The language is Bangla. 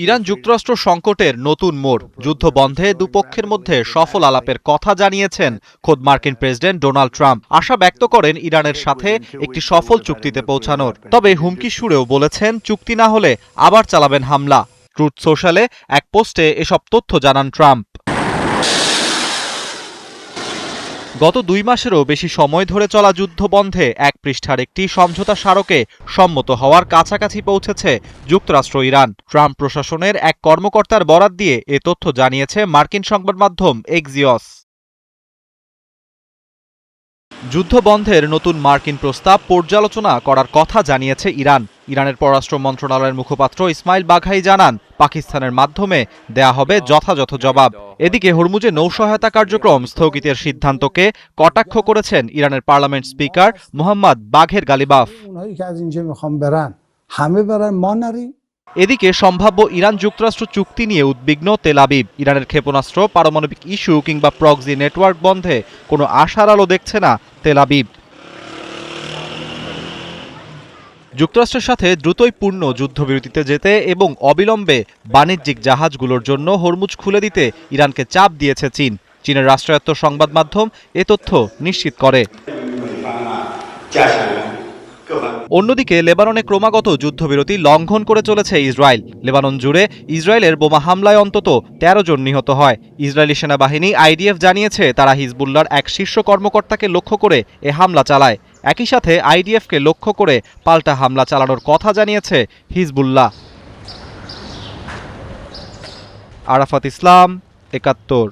ইরান যুক্তরাষ্ট্র সংকটের নতুন মোড়, যুদ্ধ বন্ধে দুপক্ষের মধ্যে সফল আলাপের কথা জানিয়েছেন খোদ মার্কিন প্রেসিডেন্ট ডোনাল্ড ট্রাম্প। আশা ব্যক্ত করেন ইরানের সাথে একটি সফল চুক্তিতে পৌঁছানোর, তবে হুমকি সুরেও বলেছেন চুক্তি না হলে আবার চালাবেন হামলা। ট্রুথ সোশ্যালে এক পোস্টে এসব তথ্য জানান ট্রাম্প। গত 2 মাসেরও বেশি সময় ধরে চলা যুদ্ধ বন্ধে 1 পৃষ্ঠার একটি সমঝোতা স্মারকে সম্মত হওয়ার কাছাকাছি পৌঁছেছে যুক্তরাষ্ট্র ইরান। ট্রাম্প প্রশাসনের এক কর্মকর্তার বরাত দিয়ে এ তথ্য জানিয়েছে মার্কিন সংবাদ মাধ্যম এক্সিওস। যুদ্ধ বন্ধের নতুন মার্কিন প্রস্তাব পর্যালোচনা করার কথা জানিয়েছে ইরান। ইরানের পররাষ্ট্র মন্ত্রণালয়ের মুখপাত্র ইসমাইল বাঘাই জানান, পাকিস্তানের মাধ্যমে দেয়া হবে যথাযথ জবাব। এদিকে হরমুজে নৌসহায়তা কার্যক্রম স্থগিতের সিদ্ধান্তকে কটাক্ষ করেছেন ইরানের পার্লামেন্ট স্পিকার মোহাম্মদ বাঘের গালিবাফ। এদিকে সম্ভাব্য ইরান যুক্তরাষ্ট্র চুক্তি নিয়ে উদ্বিগ্ন তেল আবিব। ইরানের ক্ষেপণাস্ত্র, পারমাণবিক ইস্যু কিংবা প্রক্সি নেটওয়ার্ক বন্ধে কোনো আশার আলো দেখছে না তেল আবিব। যুক্তরাষ্ট্রের সাথে দ্রুতই পূর্ণ যুদ্ধবিরতিতে যেতে এবং অবিলম্বে বাণিজ্যিক জাহাজগুলোর জন্য হরমুজ খুলে দিতে ইরানকে চাপ দিয়েছে চীন। চীনের রাষ্ট্রায়ত্ত সংবাদ মাধ্যম এ তথ্য নিশ্চিত করে। অন্যদিকে লেবাননে ক্রমাগত যুদ্ধবিরতি লঙ্ঘন করে চলেছে ইসরায়েল। লেবানন জুড়ে ইসরায়েলের বোমা হামলায় অন্তত 13 জন নিহত হয়। ইসরায়েলি সেনাবাহিনী আইডিএফ জানিয়েছে তারা হিজবুল্লাহর এক শীর্ষ কর্মকর্তাকে লক্ষ্য করে এ হামলা চালায়। একই সাথে আইডিএফকে লক্ষ্য করে পাল্টা হামলা চালানোর কথা জানিয়েছে হিজবুল্লাহ। আরাফাত ইসলাম, ৭১।